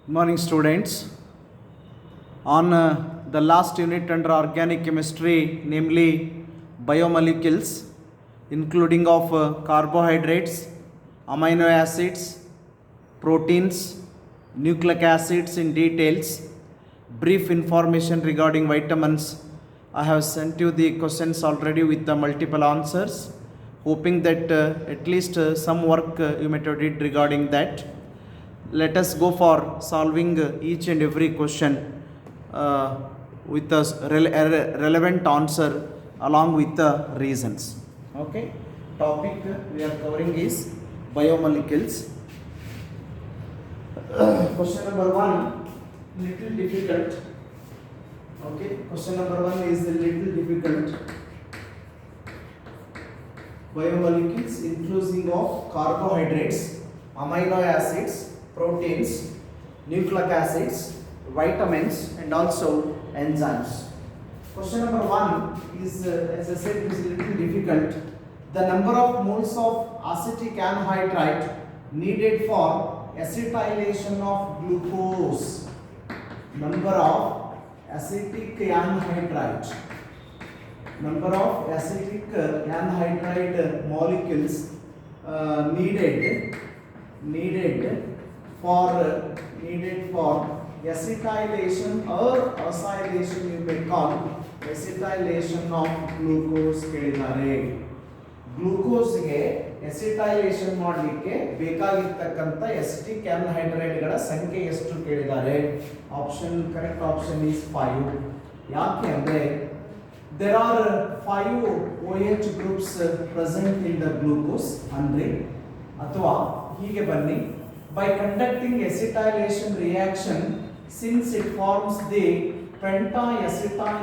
Morning, students. On the last unit under organic chemistry, namely biomolecules, including of carbohydrates, amino acids, proteins, nucleic acids in details, brief information regarding vitamins. I have sent you the questions already with the multiple answers, hoping that at least some work you might have did regarding that. Let us go for solving each and every question with a relevant answer along with the reasons. Okay, topic we are covering is biomolecules. Question number 1, little difficult. Okay, question number 1 is a little difficult. Biomolecules inclusive of carbohydrates, amino acids, proteins, nucleic acids, vitamins, and also enzymes. Question number 1 is, as I said, is a little difficult. The number of moles of acetic anhydride needed for acetylation of glucose. Number of acetic anhydride. Number of acetic anhydride molecules needed for acetylation or acylation, you may call acetylation of glucose ಕೇಳಿದ್ದಾರೆ. ಗ್ಲೂಕೋಸ್ಗೆ ಎಸಿಟೈಲೇಷನ್ ಮಾಡಲಿಕ್ಕೆ ಬೇಕಾಗಿರ್ತಕ್ಕಂಥ acetic ಆನ್ಹೈಡ್ರೈಡ್ಗಳ ಸಂಖ್ಯೆ ಎಷ್ಟು ಕೇಳಿದ್ದಾರೆ. Option correct option is 5. ಯಾಕೆ ಅಂದ್ರೆ there are 5 OH groups present in the glucose 100. ಅಥವಾ ಹೀಗೆ ಬನ್ನಿ, by conducting acetylation reaction, since it forms the penta-acetyl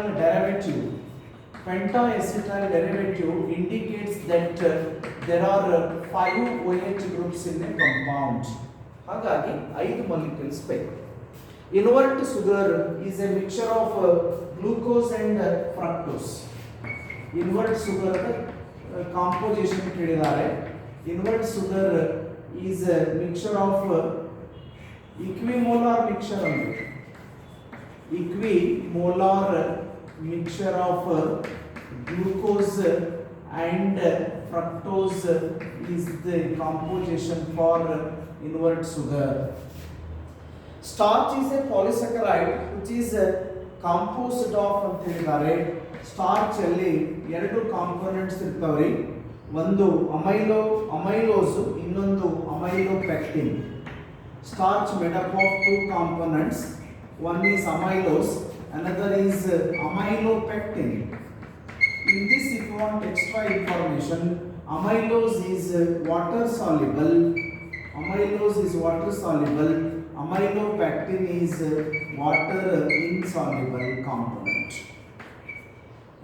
derivative indicates that there are 5 OH groups in a compound. ಹಾಗಾಗಿ 5 molecules ಬೇಕು. Invert sugar is a mixture of glucose and fructose. Invert sugar composition ಕೇಳಿದ್ದಾರೆ. Invert sugar is a mixture of equimolar mixture of glucose and fructose is the composition for invert sugar. Starch is a polysaccharide which is composed of ಅಂತ ಹೇಳಿದ್ದಾರೆ. Starch ಅಲ್ಲಿ ಎರಡು components ಇರ್ತಾವ್ರಿ. ಒಂದು amylose, ಇನ್ನೊಂದು amylopectin. Starch made up of 2 components. One is amylose, another is amylopectin. In this, if you want extra information, amylose is water soluble. Amylopectin is water insoluble component.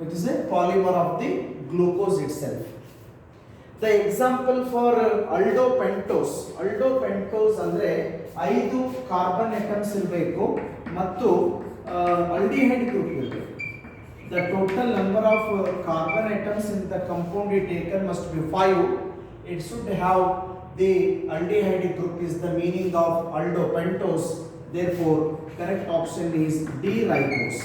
It is a polymer of the glucose itself. The example for aldopentose ಅಂದ್ರೆ 5 carbon atoms ಇರಬೇಕು ಮತ್ತು aldehyde group ಇರಬೇಕು. The total number of carbon atoms in the compound taken must be 5. It should have the aldehyde group is the meaning of aldopentose. Therefore, correct option is D ribose.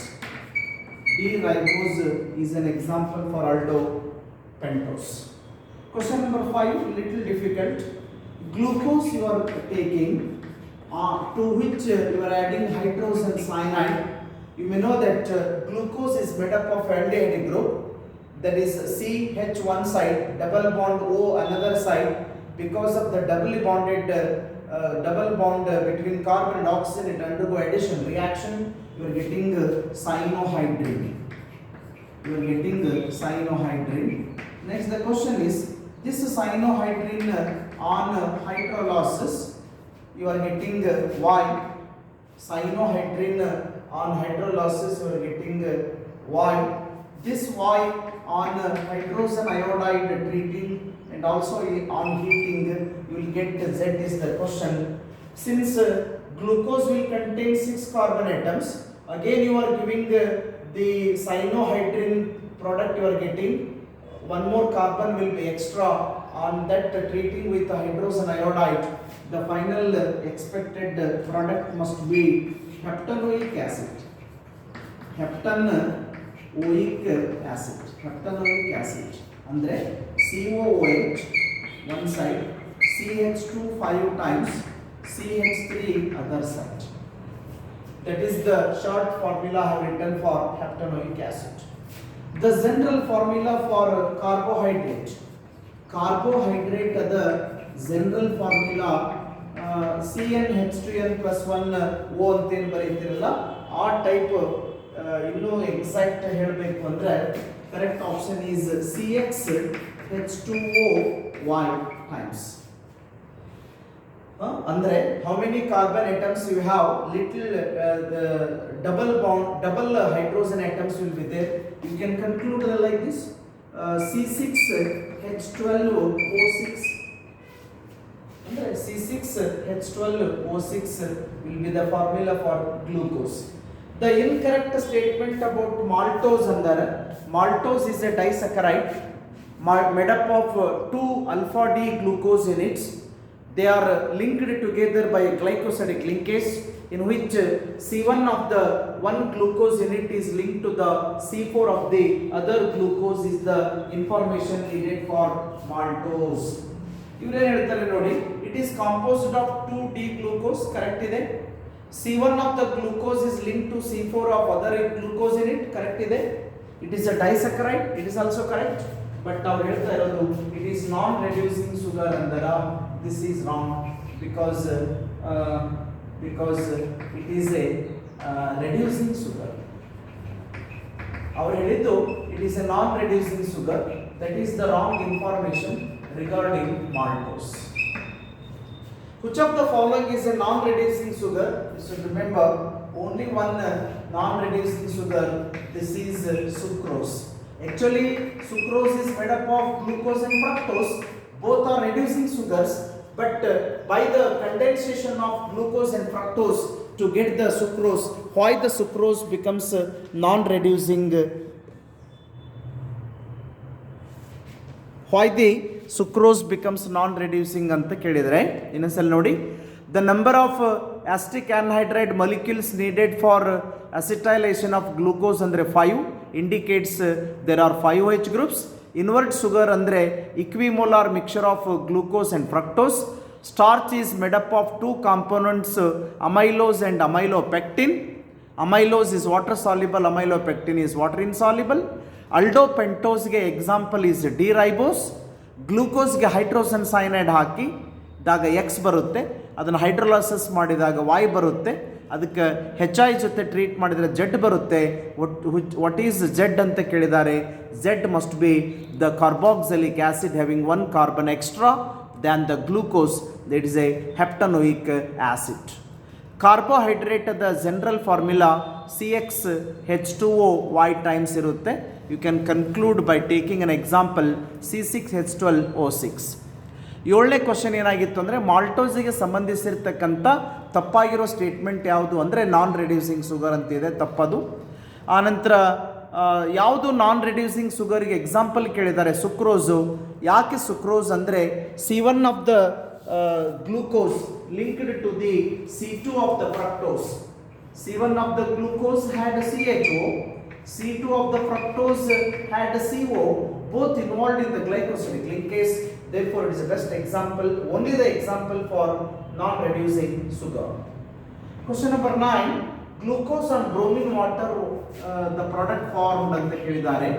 D-ribose is an example for aldopentose. Question number 5, little difficult. Glucose you are taking, to which you are adding hydrogen cyanide. You may know that glucose is made up of aldehyde group, that is CH one side, double bond O another side. Because of the double bond between carbon and oxygen, it undergo addition reaction. You are getting cyanohydrine. Next, the question is, this cyanohydrine on hydrolysis, you are getting Y. Cyanohydrine on hydrolysis, you are getting Y. This Y on hydrogen iodide treating and also on heating, you will get Z is the question. Since glucose will contain 6 carbon atoms, again you are giving the cyanohydrine product, you are getting one more carbon will be extra on that treating with hydrogen iodide, the final expected product must be heptanoic acid. Heptanoic acid ಅಂದ್ರೆ COOH one side, CH2 5 times, CH3 other side. That is the short formula I have written for heptanoic acid. The general formula for carbohydrate the general formula CnH2n plus 1 O ಅಂತ ಏನು ಬರೀತಿರಲ್ಲ ಆ type ಇನ್ನೂ exact ಹೇಳಬೇಕು ಅಂದ್ರೆ correct option is CxH2OY times. Andre how many carbon atoms you have, little the double hydrogen atoms will be there. You can conclude like this, C6H12O6 andre C6H12O6 will be the formula for glucose. The incorrect statement about maltose andare, maltose is a disaccharide made up of 2 alpha D glucose units. They are linked together by a glycosidic linkage in which C1 of the one glucose unit is linked to the C4 of the other glucose is the information needed for maltose. Ivre ಹೇಳ್ತಾರೆ ನೋಡಿ, it is composed of 2 D glucose, correct ಇದೆ. C1 of the glucose is linked to C4 of other glucose unit, correct ಇದೆ. It is a disaccharide, it is also correct. But ನಾವು ಹೇಳ್ತಾ ಇರೋದು it is non reducing sugar andara. This is wrong because it is a reducing sugar. Our ಹೇಳಿದ್ದು it is a non reducing sugar, that is the wrong information regarding maltose. Which of the following is a non reducing sugar? You should remember only one non reducing sugar, this is sucrose. Actually sucrose is made up of glucose and fructose, both are reducing sugars, but by the condensation of glucose and fructose to get the sucrose, why the sucrose becomes non reducing, why the sucrose becomes non reducing anta kelidre innonsal nodi, the number of acetic anhydride molecules needed for acetylation of glucose andre 5 indicates there are 5 OH groups. Invert sugar andre equimolar mixture of glucose and fructose. Starch is made up of 2 components, amylose and amylopectin. Amylose is water soluble, amylopectin is water insoluble. Aldopentose ge example is D-ribose. Glucose ge hydrogen cyanide ಹಾಕಿ ದಾಗ X ಬರುತ್ತೆ, ಅದನ್ನು ಹೈಡ್ರೋಲಾಸಿಸ್ ಮಾಡಿದಾಗ Y ಬರುತ್ತೆ, ಅದಕ್ಕೆ HI ಜೊತೆ treat ಮಾಡಿದರೆ Z ಬರುತ್ತೆ. What is Z ಅಂತ ಕೇಳಿದ್ದಾರೆ, Z must be the carboxylic acid having 1 carbon extra than the glucose, that is a heptanoic acid. Carbohydrate the general formula CxH2OY times ಇರುತ್ತೆ. You can conclude by taking an example C6H12O6. 7ನೇ question ಏನಾಗಿತ್ತು ಅಂದರೆ ಮಾಲ್ಟೋಸಿಗೆ ಸಂಬಂಧಿಸಿರ್ತಕ್ಕಂಥ ತಪ್ಪಾಗಿರೋ statement ಯಾವುದು ಅಂದರೆ ನಾನ್ reducing sugar ಅಂತಿದೆ, ತಪ್ಪದು. ಆನಂತರ ಯಾವುದು ನಾನ್ ರೆಡ್ಯೂಸಿಂಗ್ ಶುಗರ್ಗೆ ಎಕ್ಸಾಂಪಲ್ ಕೇಳಿದ್ದಾರೆ, ಸುಕ್ರೋಸು. ಯಾಕೆ ಸುಕ್ರೋಸ್ ಅಂದರೆ C1 of the glucose linked to the C2 of the fructose. C1 of the glucose had CHO, C2 of the fructose had CO, both involved in the glycosidic linkage. Therefore, it is the best example, only the example for non-reducing sugar. Question number 9. Glucose and bromine water, the product formed anta kelidare.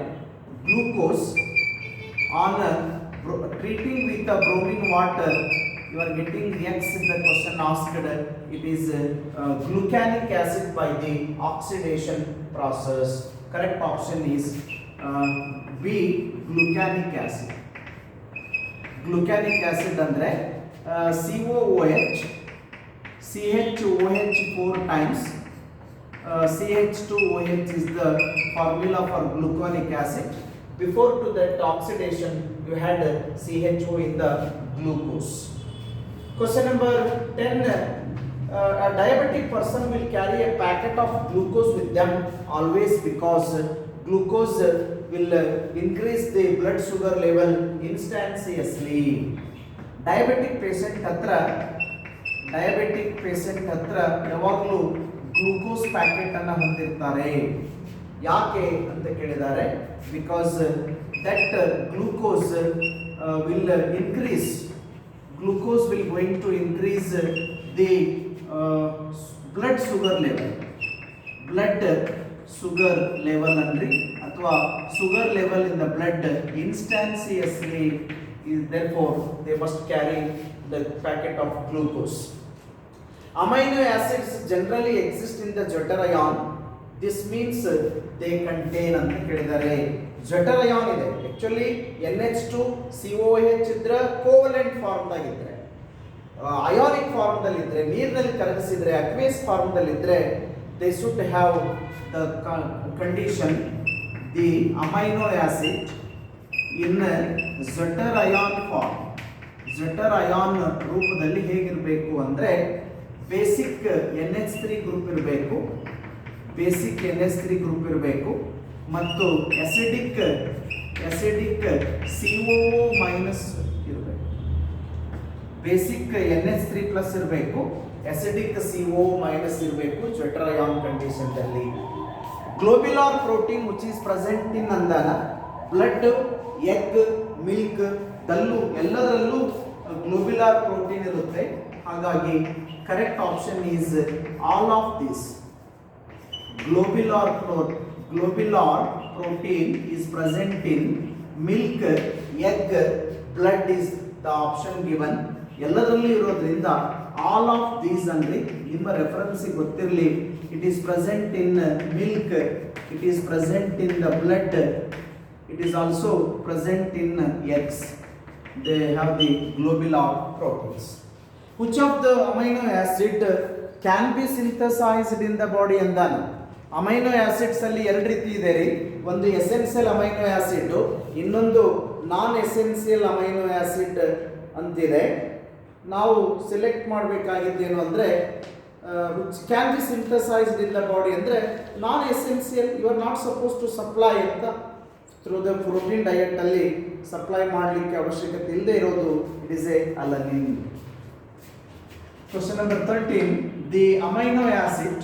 Glucose on treating with the bromine water, you are getting X in the question asked. It is glucanic acid by the oxidation process. Correct option is B, glucanic acid. Glucanic acid andre COOH, CHOH 4 times, CH2OH is the formula for glucanic acid. Before to that oxidation, you had CHO in the glucose. Question number 10. A diabetic person will carry a packet of glucose with them always because glucose will increase the blood sugar level instantaneously. Diabetic patient ಹತ್ರ ಯಾವಾಗಲೂ glucose packet ಅನ್ನು ಹೊಂದಿರ್ತಾರೆ. ಯಾಕೆ ಅಂತ ಕೇಳಿದ್ದಾರೆ, because that glucose will increase, glucose will going to increase the blood sugar level ಅಂದ್ರಿ ಅಥವಾ sugar level in the blood instantaneously, therefore they must carry the packet of glucose. Amino acids generally exist in the Jeter ion. This means they contain ಅಂತ ಕೇಳಿದ್ದಾರೆ. Jeter ion ಇದೆ, actually NH2 COOH ಇದ್ರೆ covalent form ದಾಗಿದ್ರೆ, ionic form ದಲ್ಲಿ ಇದ್ರೆ, ನೀರಿನಲ್ಲಿ ಕರಗಿಸಿದ್ರೆ, aqueous form ದಲ್ಲಿ ಇದ್ರೆ, they should have the condition the amino acid in Jeter ion form. Jeter ion ರೂಪದಲ್ಲಿ ಹೇಗಿರಬೇಕು ಅಂದ್ರೆ ಬೇಸಿಕ್ NH3 ಗ್ರೂಪ್ ಇರಬೇಕು, ಮತ್ತು ಅಸಿಡಿಕ್ COO ಮೈನಸ್ ಇರಬೇಕು. ಬೇಸಿಕ್ NH3 ಪ್ಲಸ್ ಇರಬೇಕು, ಅಸಿಡಿಕ್ COO ಮೈನಸ್ ಇರಬೇಕು ಜೆಟರ್ ಅಯಾನ್ ಕಂಡೀಷನ್ ದಲ್ಲಿ. Globular protein which is present in ಅಂದಾಗ ಬ್ಲಡ್, ಎಗ್, ಮಿಲ್ಕ್ ದಲ್ಲೂ ಎಲ್ಲದರಲ್ಲೂ ಗ್ಲೋಬ್ಯುಲಾರ್ ಪ್ರೋಟೀನ್ ಇರುತ್ತೆ. ಹಾಗಾಗಿ correct option is all of this. Globular protein is present in milk, egg, blood is the option given. ಎಲ್ಲದರಲ್ಲಿ ಇರೋದ್ರಿಂದ all of these ಅಂದ್ರೆ ನಿಮ್ಮ reference ಗೊತ್ತಿರಲಿ. It is present in milk, it is present in the blood, it is also present in eggs. They have the globular proteins. Which of the amino acid can be synthesized in the body ಅಂದಾನ. Amino acids ಅಲ್ಲಿ ಎರಡು ರೀತಿ ಇದೆ ರೀ. ಒಂದು essential amino acid, ಇನ್ನೊಂದು non essential amino acid ಅಂತಿದೆ. ನಾವು ಸೆಲೆಕ್ಟ್ ಮಾಡಬೇಕಾಗಿದ್ದೇನು ಅಂದರೆ which can be synthesized in the body ಅಂದರೆ non essential you are not suppose to supply ಅಂತ ಥ್ರೂ ದ ಪ್ರೋಟೀನ್ ಡಯಟ್ ಅಲ್ಲಿ ಸಪ್ಲೈ ಮಾಡಲಿಕ್ಕೆ ಅವಶ್ಯಕತೆ ಇಲ್ಲದೆ ಇರೋದು it is a alanine. Question number 13, the amino acid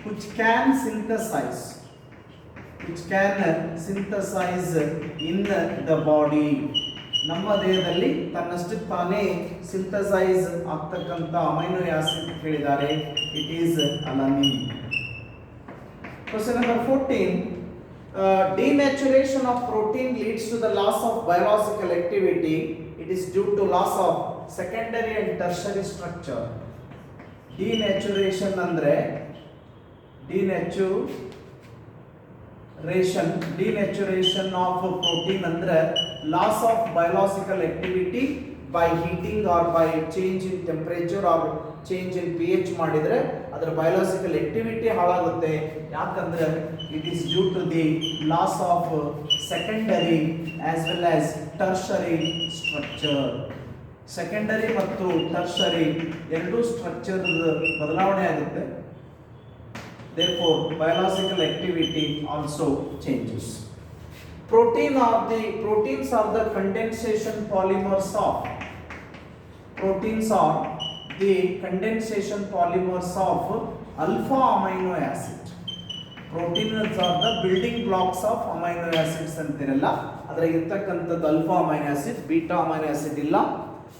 which can synthesize in the body. ನಮ್ಮ ದೇಹದಲ್ಲಿ ತನ್ನಷ್ಟಕ್ಕೆ ತಾನೇ ಸಿಂಥಸೈಸ್ ಆಗ್ತಕ್ಕಂಥ ಅಮೈನೋ ಆಸಿಡ್ ಕೇಳಿದ್ದಾರೆ. It is alanine. Question number 14, denaturation of protein leads to the loss of biological activity. It is due to loss of secondary and tertiary structure. Denaturation ಅಂದರೆ denaturation of protein ಅಂದರೆ loss of biological activity by heating or by change in temperature or change in pH ಮಾಡಿದರೆ ಅದರ biological activity ಹಾಳಾಗುತ್ತೆ. ಯಾಕಂದ್ರೆ it is due to the loss of secondary as well as tertiary structure. Secondary ಮತ್ತು tertiary ಎರಡೂ structure ಬದಲಾವಣೆ ಆಗುತ್ತೆ. therefore biological activity also changes. Proteins are the condensation polymers of alpha amino acid. Proteins are the building blocks of amino acids ಅಂತಿರಲ್ಲ, ಅದರ ಇರ್ತಕ್ಕಂಥದ್ದು alpha amino acid, beta amino acid ಇಲ್ಲ,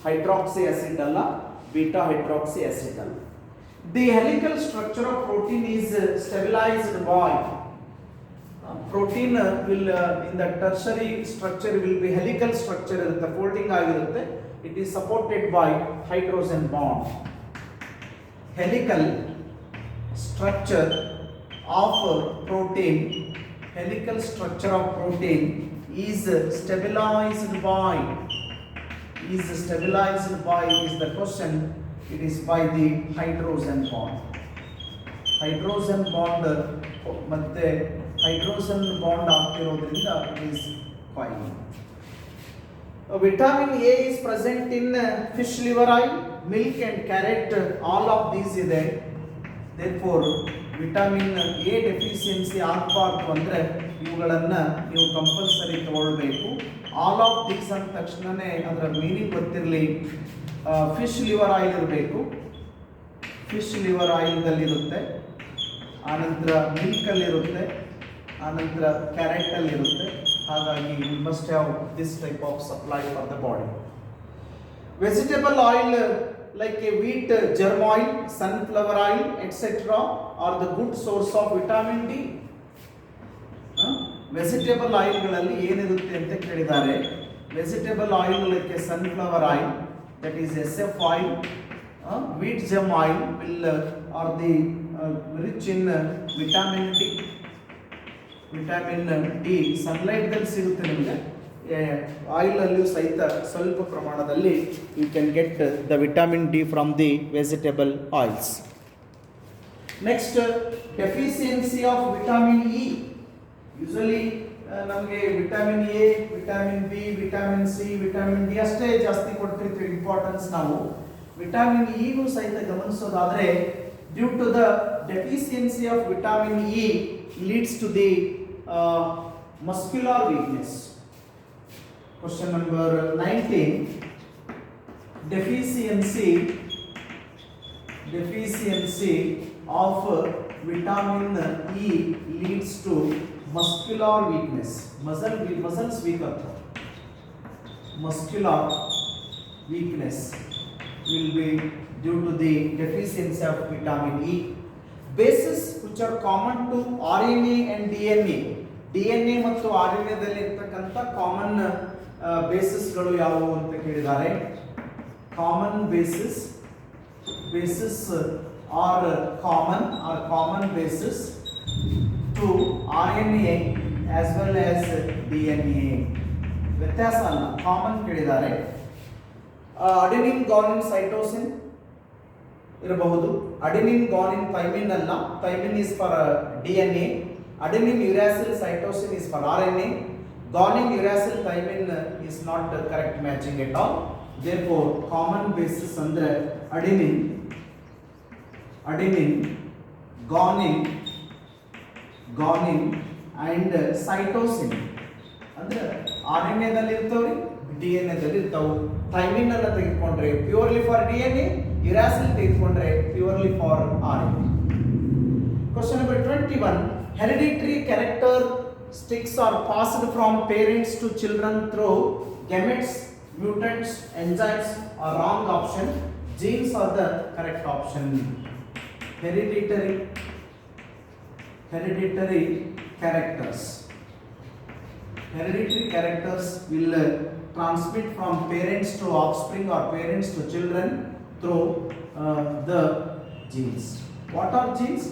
hydroxy acid ಅಲ್ಲ, beta hydroxy acid ಅಲ್ಲ. The helical structure of protein is stabilized by protein will in the tertiary structure will be helical structure irutte, folding ಆಗಿರುತ್ತೆ. It is supported by hydrogen bond. Helical structure of protein is stabilized by is the question. It is by the hydrogen bond. Hydrogen bond ಮತ್ತೆ hydrogen bond ಆಗ್ತಿರೋದ್ರಿಂದ it is coiling. Vitamin A is present in fish liver oil, milk and carrot. All of these ಇದೆ. Therefore vitamin A deficiency ಆಗಬಾರ್ದು ಅಂದರೆ ಇವುಗಳನ್ನು ನೀವು compulsory ತಗೊಳ್ಬೇಕು. All of these ಅಂದ ತಕ್ಷಣವೇ ಅದರ ಮೀನಿಂಗ್ ಗೊತ್ತಿರಲಿ. ಫಿಶ್ ಲಿವರ್ ಆಯಿಲ್ ಇರಬೇಕು, ಫಿಶ್ ಲಿವರ್ ಆಯಿಲ್ದಲ್ಲಿರುತ್ತೆ, ಆನಂತರ ಮಿಲ್ಕಲ್ಲಿರುತ್ತೆ, ಆನಂತರ ಕ್ಯಾರೆಟಲ್ಲಿರುತ್ತೆ. ಹಾಗಾಗಿ we must have this type of supply for the body. Vegetable oil like a wheat, germ oil, sunflower oil, etc. are the good source of vitamin D. Vegetable ಆಯಿಲ್ಗಳಲ್ಲಿ ಏನಿರುತ್ತೆ ಅಂತ ಕೇಳಿದ್ದಾರೆ. Vegetable oil like sunflower oil, that is SF oil, wheat germ oil will are the rich in vitamin D. Vitamin D ಸನ್ಲೈಟ್ದಲ್ಲಿ ಸಿಗುತ್ತೆ ನಿಮಗೆ. Oil ಅಲ್ಲಿಯೂ ಸಹಿತ ಸ್ವಲ್ಪ ಪ್ರಮಾಣದಲ್ಲಿ you can get the vitamin D from the vegetable oils. Next, deficiency of vitamin E. Usually ನಮಗೆ vitamin A, vitamin B, vitamin C, vitamin D ಅಷ್ಟೇ ಜಾಸ್ತಿ ಕೊಡ್ತಿರ್ತೀವಿ ಇಂಪಾರ್ಟೆನ್ಸ್ ನಾವು. ವಿಟಮಿನ್ ಇಗೂ ಸಹಿತ ಗಮನಿಸೋದಾದ್ರೆ, due to the deficiency of vitamin E leads to the muscular weakness. Question number 19. Deficiency of vitamin E leads to muscular weakness. Muscles weak ಆಗ್ತವೆ. Muscular weakness will be due to the deficiency of vitamin E. Bases which are common to RNA and DNA. DNA ಮತ್ತು RNA ದಲ್ಲಿ ಇರತಕ್ಕಂತ common ಬೇಸಿಸ್ಗಳು ಯಾವುವು ಅಂತ ಕೇಳಿದ್ದಾರೆ. Common bases are common bases to RNA as well as DNA. ವ್ಯತ್ಯಾಸ ಅಲ್ಲ, common ಕೇಳಿದ್ದಾರೆ. Adenine guanine cytosine ಇರಬಹುದು. ಅಡೆನಿನ್ ಗಾನಿನ್ ಥೈಮಿನ್ ಅಲ್ಲ, thymine is for DNA. Adenine uracil cytosine is for RNA. Guanine uracil thymine is not the correct matching at all. Therefore, common basis andre adenine, guanine and cytosine. Andre RNA dalli irtavri, DNA dalli irtavu. Thymine alla ತೆಗೆದುಕೊಂಡ್ರೆ purely for DNA, uracil ತೆಗೆದುಕೊಂಡ್ರೆ purely for RNA. Question number 21. Hereditary characteristics are passed from parents to children through gametes, mutants, enzymes or wrong option. Genes are the correct option. Hereditary characters will transmit from parents to offspring or parents to children through the genes. What are genes?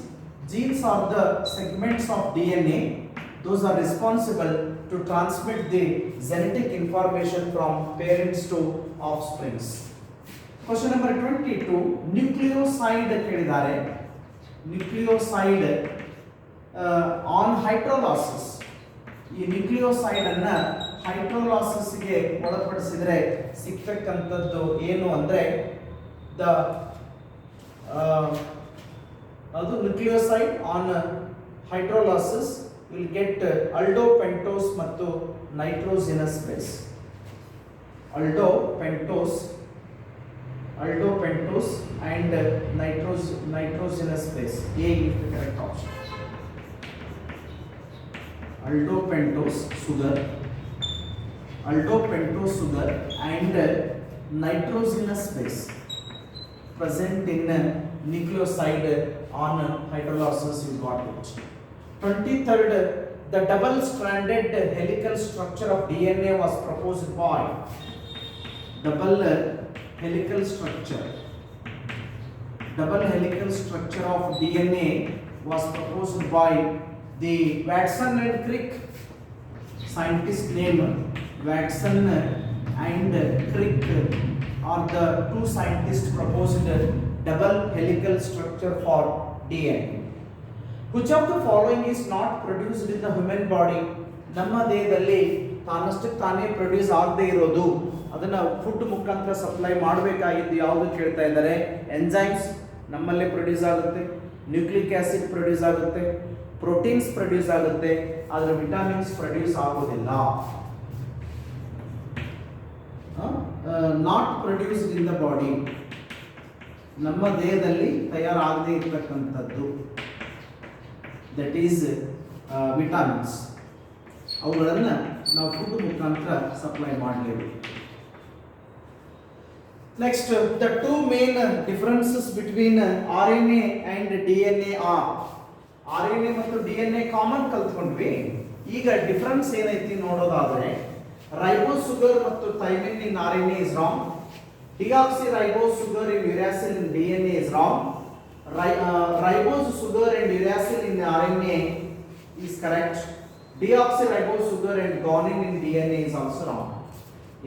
Genes are the segments of DNA. Those are responsible to transmit the genetic information from parents to offsprings. Question number 22. Nucleoside ಕೇಳಿದ್ದಾರೆ. Nucleoside on hydrolysis. ಈ nucleoside ಅನ್ನ hydrolysis ಗೆ ಒಳಪಡಿಸಿದ್ರೆ ಸಿಕ್ಕತಕ್ಕಂಥದ್ದು ಏನು ಅಂದ್ರೆ ಅದು nucleoside on hydrolysis will get aldopentose ಮತ್ತು nitrogenous base. Aldopentose and nitrogenous base. A is the correct option. Aldopentose sugar and nitrogenous base present in nucleoside on hydrolysis. You got it. 23rd, the double stranded helical structure of DNA was proposed by double helical structure of DNA was proposed by the Watson and Crick. Scientist name Watson and Crick are the two scientists proposed double helical structure for DNA. Which of the following is not produced in the human body? ನಮ್ಮ ದೇಹದಲ್ಲಿ ತಾನಷ್ಟಕ್ಕೆ ತಾನೇ produce ಆಗದೆ ಇರೋದು, ಅದನ್ನ food ಮುಖಾಂತರ supply ಮಾಡಬೇಕಾಗಿದ್ದು ಯಾವುದು ಕೇಳ್ತಾ ಇದ್ದಾರೆ. ಎಂಜೈಮ್ಸ್ ನಮ್ಮಲ್ಲೇ ಪ್ರೊಡ್ಯೂಸ್ ಆಗುತ್ತೆ. ನ್ಯೂಕ್ಲಿಕ್ ಆಸಿಡ್ ಪ್ರೊಡ್ಯೂಸ್ ಆಗುತ್ತೆ, ಪ್ರೋಟೀನ್ಸ್ ಪ್ರೊಡ್ಯೂಸ್ ಆಗುತ್ತೆ, ಆದರೆ ವಿಟಮಿನ್ಸ್ ಪ್ರೊಡ್ಯೂಸ್ ಆಗೋದಿಲ್ಲ. Not produced in the body, ನಮ್ಮ ದೇಹದಲ್ಲಿ ತಯಾರಾಗದೇ ಇರ್ತಕ್ಕಂಥದ್ದು, ದಟ್ ಈಸ್ ವಿಟಮಿನ್ಸ್. ಅವುಗಳನ್ನು ನಾವು ಫುಡ್ ಮುಖಾಂತರ ಸಪ್ಲೈ ಮಾಡಲೇಬೇಕು. Next, the two main differences between RNA and DNA are. RNA ಮತ್ತು DNA ಕಾಮನ್ ಕಲ್ತ್ಕೊಂಡ್ವಿ. ಈಗ ಡಿಫರೆನ್ಸ್ ಏನೈತಿ ನೋಡೋದಾದ್ರೆ, ರೈಬೋಸ್ ಶುಗರ್ ಮತ್ತು thymine in RNA is wrong. Deoxyribose sugar in uracil in DNA is wrong. Ribose sugar and uracil in RNA is correct. Deoxyribose sugar and guanine in DNA is also wrong.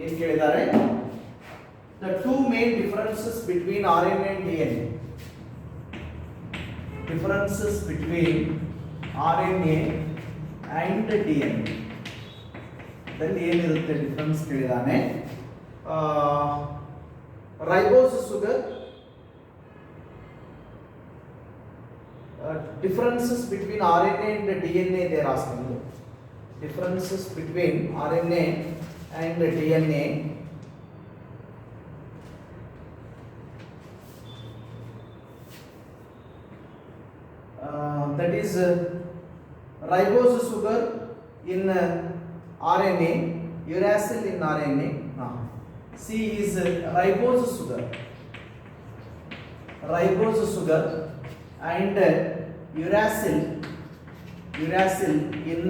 ಏನು ಕೇಳಿದ್ದಾರೆ? The two main differences between RNA and DNA. Differences between RNA and DNA. Then ಏನಿರುತ್ತೆ difference ಕೇಳಿದಾನೆ? Ribose sugar, differences between RNA and DNA they are asking you. Differences between RNA and DNA. That is ribose sugar in RNA, uracil in RNA. C is ribose sugar and uracil in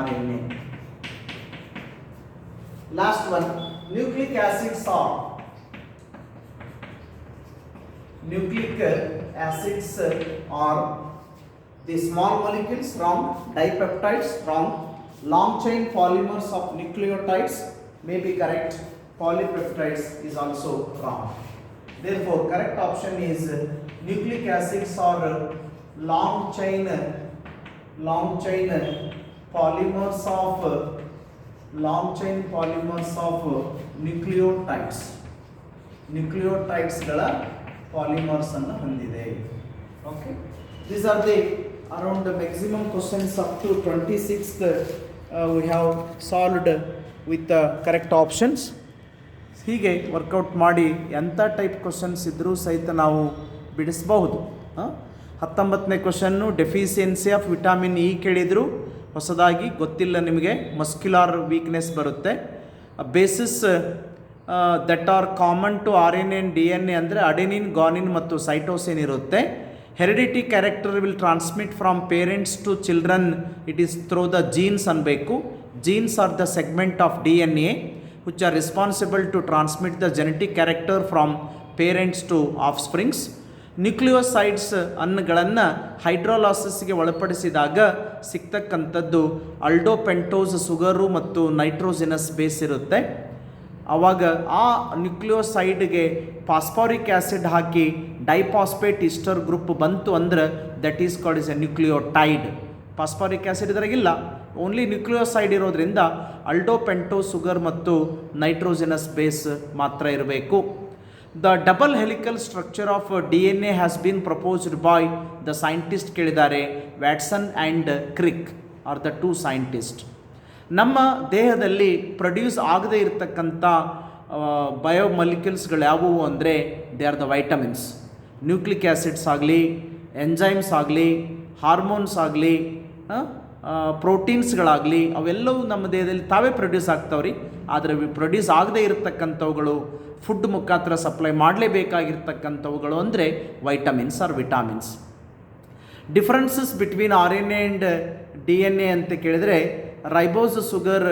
RNA. Last one, nucleic acids are the small molecules, wrong. Dipeptides, wrong. Long chain polymers of nucleotides may be correct. Polypeptides is also wrong. Therefore, correct option is nucleic acids are long chain polymers of nucleotides. ನ್ಯೂಕ್ಲಿಯೋಟೈಡ್ಸ್ಗಳ polymers ಅನ್ನು ಹೊಂದಿದೆ. Okay, these are the around the maximum questions up to 26th we have solved with the correct options. ಹೀಗೆ work out ಮಾಡಿ ಎಂಥ type questions ಇದ್ದರೂ ಸಹಿತ ನಾವು ಬಿಡಿಸಬಹುದು. 19ನೇ question deficiency of vitamin E ಕೇಳಿದರು. ಹೊಸದಾಗಿ ಗೊತ್ತಿಲ್ಲ ನಿಮಗೆ, ಮಸ್ಕ್ಯುಲಾರ್ ವೀಕ್ನೆಸ್ ಬರುತ್ತೆ. Bases that are common to RNA and DNA ಅಂದರೆ ಅಡೆನಿನ್, ಗಾನಿನ್ ಮತ್ತು ಸೈಟೋಸಿನ್ ಇರುತ್ತೆ. Heredity character will transmit from parents to children, it is through the genes ಅನ್ಬೇಕು. Genes are the segment of DNA which are responsible to transmit the genetic character from parents to offsprings. Nucleosides ಅನ್ನಗಳನ್ನು ಹೈಡ್ರೋಲಾಸಿಸ್ಗೆ ಒಳಪಡಿಸಿದಾಗ ಸಿಗ್ತಕ್ಕಂಥದ್ದು aldopentose sugar ಮತ್ತು nitrogenous base ಇರುತ್ತೆ. ಆವಾಗ ಆ ನ್ಯೂಕ್ಲಿಯೋಸೈಡ್ಗೆ ಫಾಸ್ಫಾರಿಕ್ ಆ್ಯಸಿಡ್ ಹಾಕಿ ಡೈಫಾಸ್ಫೇಟ್ ಈಸ್ಟರ್ ಗ್ರೂಪ್ ಬಂತು ಅಂದ್ರೆ that is called is a nucleotide. Phosphoric acid ಇದರಾಗಿಲ್ಲ, ಓನ್ಲಿ ನ್ಯೂಕ್ಲಿಯೋಸೈಡ್ ಇರೋದ್ರಿಂದ ಅಲ್ಡೋಪೆಂಟೋ ಸುಗರ್ ಮತ್ತು ನೈಟ್ರೋಜಿನಸ್ ಬೇಸ್ ಮಾತ್ರ ಇರಬೇಕು. The double helical structure of DNA has been proposed by the scientist ಕೇಳಿದ್ದಾರೆ. Watson and Crick are the two scientist. ನಮ್ಮ ದೇಹದಲ್ಲಿ produce ಆಗದೇ ಇರತಕ್ಕಂಥ ಬಯೋಮಾಲಿಕ್ಯೂಲ್ಸ್ಗಳು ಯಾವುವು ಅಂದರೆ they are the vitamins. Nucleic acids ಆಗಲಿ, ಎಂಜೈಮ್ಸ್ ಆಗಲಿ, ಹಾರ್ಮೋನ್ಸ್ ಆಗಲಿ, ಪ್ರೋಟೀನ್ಸ್ಗಳಾಗಲಿ, ಅವೆಲ್ಲವೂ ನಮ್ಮ ದೇಹದಲ್ಲಿ ತಾವೇ ಪ್ರೊಡ್ಯೂಸ್ ಆಗ್ತಾವ್ರಿ. ಆದರೆ ಪ್ರೊಡ್ಯೂಸ್ ಆಗದೇ ಇರತಕ್ಕಂಥವುಗಳು, ಫುಡ್ ಮುಖಾಂತರ ಸಪ್ಲೈ ಮಾಡಲೇಬೇಕಾಗಿರ್ತಕ್ಕಂಥವುಗಳು ಅಂದರೆ vitamins or vitamins. Differences between RNA and DNA ಅಂತ ಕೇಳಿದರೆ, ribose sugar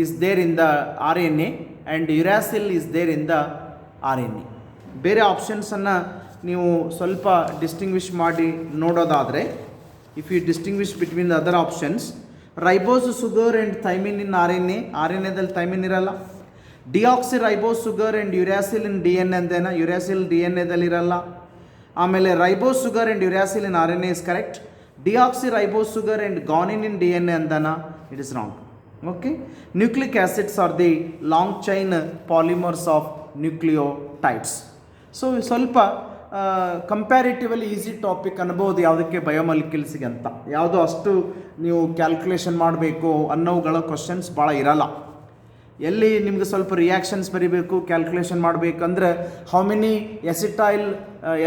is there in the RNA and uracil is there in the RNA. ಬೇರೆ ಆಪ್ಷನ್ಸನ್ನು ನೀವು ಸ್ವಲ್ಪ ಡಿಸ್ಟಿಂಗ್ವಿಷ್ ಮಾಡಿ ನೋಡೋದಾದರೆ, if you distinguish between the other options, ribose sugar and thymine in RNA ದಲ್ಲಿ thymine ಇರಲ್ಲ. Deoxyribose sugar and uracil in DNA ಅಂದೇನ, uracil DNA ದಲ್ಲಿ ಇರಲ್ಲ. ಆಮೇಲೆ ribose sugar and uracil in RNA is correct. Deoxyribose sugar and guanine in DNA ಅಂದನ, it is wrong. Okay, nucleic acids are the long chain polymers of nucleotides. So ಸ್ವಲ್ಪ comparatively easy topic ಅನ್ಬೋದು ಯಾವುದಕ್ಕೆ ಬಯೋಮಾಲಿಕ್ಯೂಲ್ಸ್ಗೆ ಅಂತ. ಯಾವುದು ಅಷ್ಟು ನೀವು calculation ಮಾಡಬೇಕು ಅನ್ನೋವುಗಳ questions ಭಾಳ ಇರಲ್ಲ. ಎಲ್ಲಿ ನಿಮ್ಗೆ ಸ್ವಲ್ಪ ರಿಯಾಕ್ಷನ್ಸ್ ಬರೀಬೇಕು, ಕ್ಯಾಲ್ಕುಲೇಷನ್ ಮಾಡಬೇಕಂದ್ರೆ how many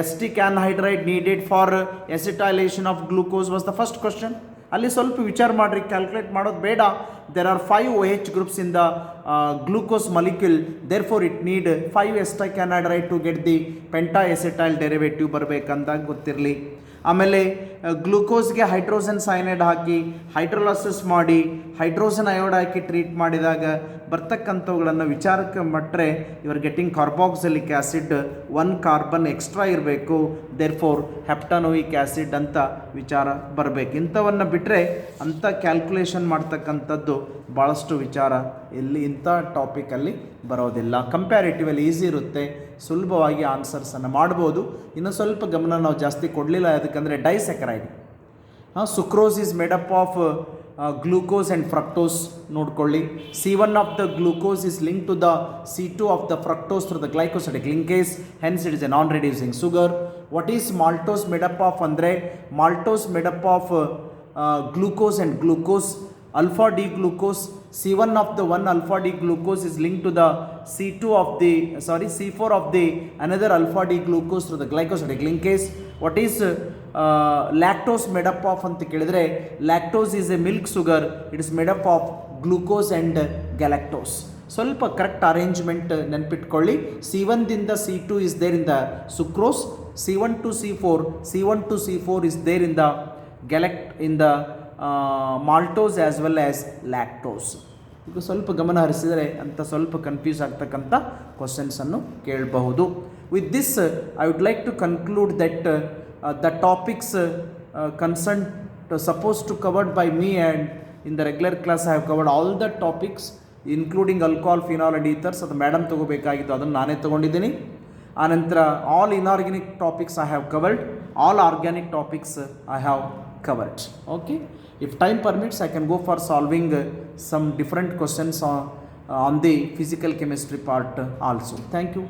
acetic anhydride needed for acetylation of glucose was the first question. ಅಲ್ಲಿ ಸ್ವಲ್ಪ ವಿಚಾರ ಮಾಡಿರಿ, ಕ್ಯಾಲ್ಕುಲೇಟ್ ಮಾಡೋದು ಬೇಡ. There are 5 OH groups in the glucose molecule, therefore it need 5 acetic anhydride to get the penta acetyl derivative ಬರಬೇಕಂತ ಗೊತ್ತಿರಲಿ. ಆಮೇಲೆ ಗ್ಲೂಕೋಸ್ಗೆ hydrogen cyanide ಹಾಕಿ ಹೈಡ್ರೋಲಾಸಿಸ್ ಮಾಡಿ ಹೈಡ್ರೋಜನ್ ಅಯೋಡ್ ಹಾಕಿ ಟ್ರೀಟ್ ಮಾಡಿದಾಗ ಬರ್ತಕ್ಕಂಥವುಗಳನ್ನು ವಿಚಾರಕ್ಕೆ ಮಟ್ಟರೆ you are getting carboxylic acid, 1 carbon extra ಇರಬೇಕು, therefore heptanoic acid ಅಂತ ವಿಚಾರ ಬರಬೇಕು. ಇಂಥವನ್ನು ಬಿಟ್ಟರೆ ಅಂಥ ಕ್ಯಾಲ್ಕುಲೇಷನ್ ಮಾಡ್ತಕ್ಕಂಥದ್ದು ಭಾಳಷ್ಟು ವಿಚಾರ ಇಂಥ ಟಾಪಿಕಲ್ಲಿ ಬರೋದಿಲ್ಲ. ಕಂಪ್ಯಾರಿಟಿವಲಿ ಈಸಿ ಇರುತ್ತೆ, ಸುಲಭವಾಗಿ ಆನ್ಸರ್ಸನ್ನು ಮಾಡ್ಬೋದು. ಇನ್ನು ಸ್ವಲ್ಪ ಗಮನ ನಾವು ಜಾಸ್ತಿ ಕೊಡಲಿಲ್ಲ, ಯಾಕಂದರೆ disaccharide. Sucrose is made up of glucose and fructose ನೋಡ್ಕೊಳ್ಳಿ. C1 of the glucose is link to the C2 of the fructose through the glycosidic linkage, hence it is a non reducing sugar. What is maltose made up of ಅಂದರೆ maltose made up of glucose and glucose, alpha D glucose. C1 of the 1 alpha D glucose is linked to the C4 of the another alpha D glucose through the glycosidic linkage. What is lactose made up of ಅಂತ ಕೇಳಿದರೆ, lactose is a milk sugar, it is made up of glucose and galactose. ಸ್ವಲ್ಪ correct arrangement ನೆನಪಿಟ್ಕೊಳ್ಳಿ. C1 ದಿಂದ C2 is there in the sucrose, C1 to C4 is there in the maltose as well as lactose. ಈಗ ಸ್ವಲ್ಪ ಗಮನ ಹರಿಸಿದರೆ ಅಂತ ಸ್ವಲ್ಪ confuse ಆಗ್ತಕ್ಕಂಥ ಕ್ವಶನ್ಸನ್ನು ಕೇಳಬಹುದು. With this I would like to conclude that the topics concern suppose to covered by me and in the regular class I have covered all the topics including alcohol, phenol and ethers. ಅದು madam ತೊಗೋಬೇಕಾಗಿತ್ತು, ಅದನ್ನು ನಾನೇ ತೊಗೊಂಡಿದ್ದೀನಿ. ಆನಂತರ all inorganic topics I have covered, all organic topics I have covered. Okay, if time permits I can go for solving some different questions on the physical chemistry part also. Thank you.